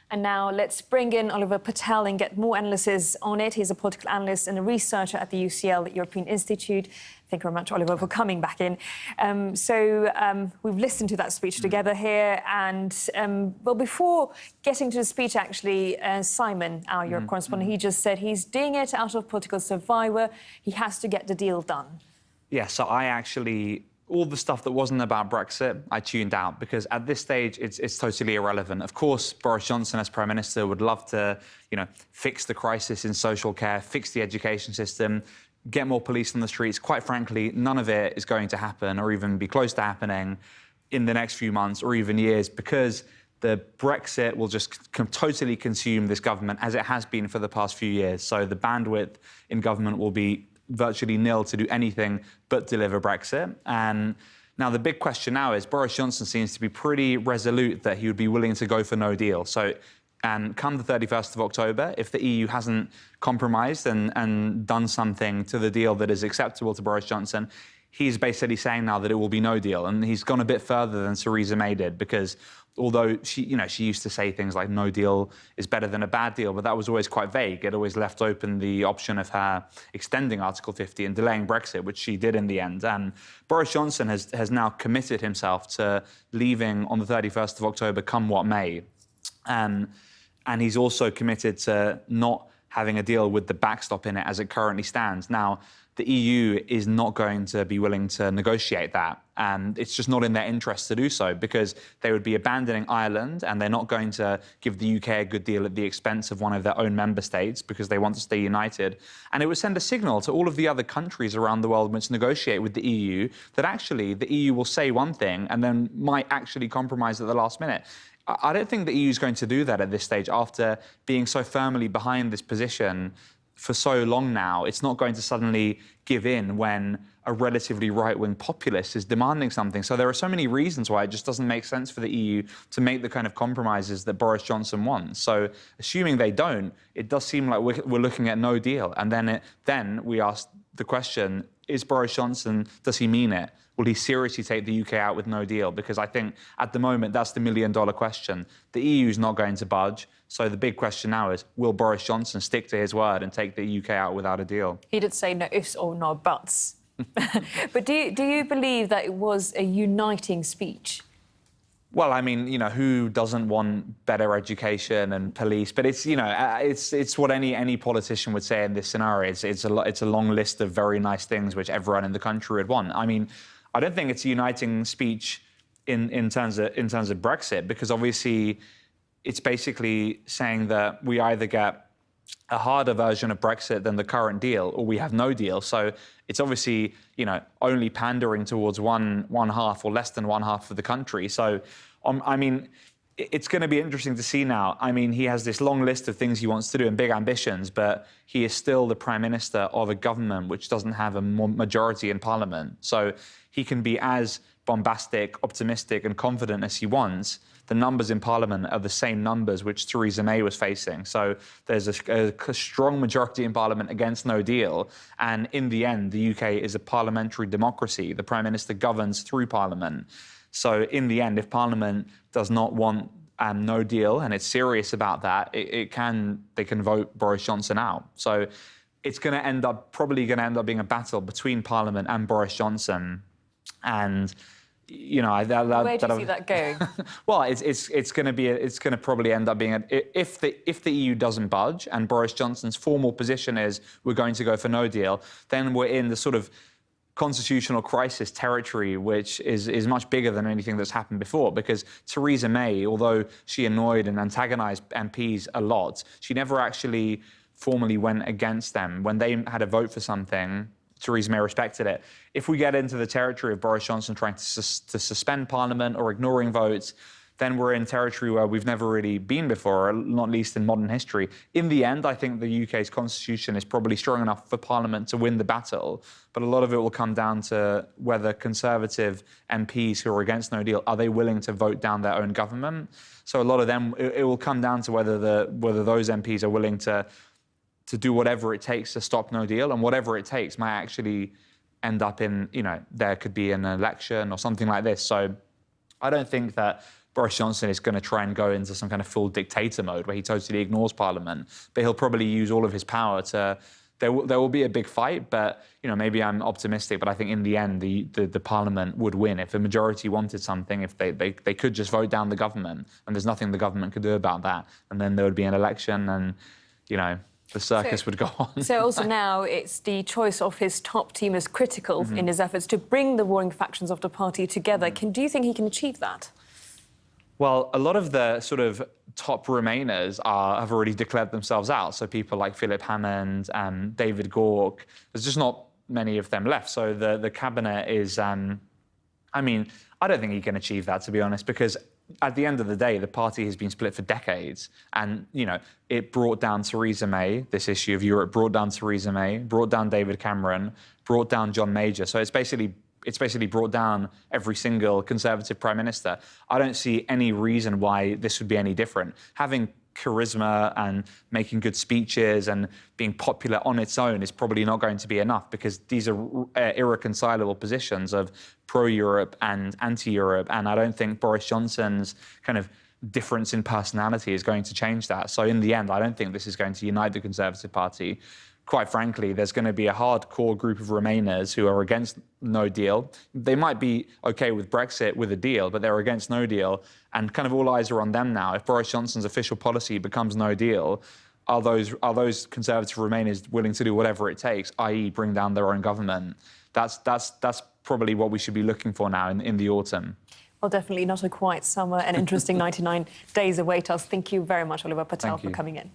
And now let's bring in Oliver Patel and get more analysis on it. He's a political analyst and a researcher at the UCL European Institute. Thank you very much, Oliver, for coming back in. We've listened to that speech together here. And well, before getting to the speech, actually, Simon, our Europe correspondent, he just said he's doing it out of political survivor. He has to get the deal done. Yeah, so all the stuff that wasn't about Brexit, I tuned out because at this stage, it's totally irrelevant. Of course, Boris Johnson as Prime Minister would love to, fix the crisis in social care, fix the education system, get more police on the streets. Quite frankly, none of it is going to happen or even be close to happening in the next few months or even years because the Brexit will just totally consume this government as it has been for the past few years. So the bandwidth in government will be virtually nil to do anything but deliver Brexit. And now the big question now is Boris Johnson seems to be pretty resolute that he would be willing to go for no deal. So, and come the 31st of October, if the EU hasn't compromised and done something to the deal that is acceptable to Boris Johnson, he's basically saying now that it will be no deal. And he's gone a bit further than Theresa May did because although she used to say things like no deal is better than a bad deal, but that was always quite vague. It always left open the option of her extending Article 50 and delaying Brexit, which she did in the end. And Boris Johnson has now committed himself to leaving on the 31st of October, come what may. And he's also committed to not having a deal with the backstop in it as it currently stands. Now, the EU is not going to be willing to negotiate that. And it's just not in their interest to do so because they would be abandoning Ireland and they're not going to give the UK a good deal at the expense of one of their own member states because they want to stay united. And it would send a signal to all of the other countries around the world which negotiate with the EU that actually the EU will say one thing and then might actually compromise at the last minute. I don't think the EU is going to do that at this stage after being so firmly behind this position for so long now. It's not going to suddenly give in when a relatively right-wing populist is demanding something. So there are so many reasons why it just doesn't make sense for the EU to make the kind of compromises that Boris Johnson wants. So assuming they don't, it does seem like we're looking at no deal. And then we ask the question, is Boris Johnson, does he mean it? Will he seriously take the UK out with no deal? Because I think at the moment, that's the million-dollar question. The EU is not going to budge. So the big question now is, will Boris Johnson stick to his word and take the UK out without a deal? He did say no ifs or no buts. But do you believe that it was a uniting speech? Well, I mean, who doesn't want better education and police? But it's, it's what any politician would say in this scenario. It's a long list of very nice things which everyone in the country would want. I mean, I don't think it's a uniting speech in terms of Brexit because obviously it's basically saying that we either get a harder version of Brexit than the current deal, or we have no deal. So it's obviously, only pandering towards one half or less than one half of the country. So, I mean, it's going to be interesting to see now. I mean, he has this long list of things he wants to do and big ambitions, but he is still the Prime Minister of a government which doesn't have a majority in Parliament. So he can be as bombastic, optimistic and confident as he wants. The numbers in Parliament are the same numbers which Theresa May was facing. So there's a strong majority in Parliament against no deal. And in the end, the UK is a parliamentary democracy. The Prime Minister governs through Parliament. So in the end, if Parliament does not want no deal and it's serious about that, they can vote Boris Johnson out. So it's probably going to end up being a battle between Parliament and Boris Johnson. And where do you see that going? Well, it's going to probably end up being if the EU doesn't budge and Boris Johnson's formal position is we're going to go for no deal, then we're in the sort of constitutional crisis territory, which is much bigger than anything that's happened before. Because Theresa May, although she annoyed and antagonised MPs a lot, she never actually formally went against them when they had a vote for something. Theresa May respected it. If we get into the territory of Boris Johnson trying to suspend Parliament or ignoring votes, then we're in territory where we've never really been before, not least in modern history. In the end, I think the UK's constitution is probably strong enough for Parliament to win the battle, but a lot of it will come down to whether Conservative MPs who are against no deal, are they willing to vote down their own government? So a lot of them, it will come down to whether those MPs are willing to do whatever it takes to stop no deal, and whatever it takes might actually end up in, there could be an election or something like this. So I don't think that Boris Johnson is going to try and go into some kind of full dictator mode where he totally ignores Parliament. But he'll probably use all of his power to... There will be a big fight, but maybe I'm optimistic. But I think in the end, the Parliament would win if the majority wanted something. If they could just vote down the government, and there's nothing the government could do about that, and then there would be an election, and the circus would go on. So also now it's the choice of his top team is critical in his efforts to bring the warring factions of the party together. Do you think he can achieve that? Well, a lot of the sort of top Remainers have already declared themselves out. So people like Philip Hammond and David Gauke, there's just not many of them left. So the cabinet is, I mean, I don't think he can achieve that, to be honest, because at the end of the day, the party has been split for decades. And, it brought down Theresa May, this issue of Europe, brought down Theresa May, brought down David Cameron, brought down John Major. So it's basically brought down every single Conservative Prime Minister. I don't see any reason why this would be any different. Having charisma and making good speeches and being popular on its own is probably not going to be enough, because these are irreconcilable positions of pro-Europe and anti-Europe, and I don't think Boris Johnson's kind of difference in personality is going to change that. So in the end, I don't think this is going to unite the Conservative Party. Quite frankly, there's going to be a hardcore group of Remainers who are against no deal. They might be OK with Brexit with a deal, but they're against no deal. And kind of all eyes are on them now. If Boris Johnson's official policy becomes no deal, are those Conservative Remainers willing to do whatever it takes, i.e. bring down their own government? That's probably what we should be looking for now in the autumn. Well, definitely not a quiet summer. An interesting 99 days await us. Thank you very much, Oliver Patel, for coming in.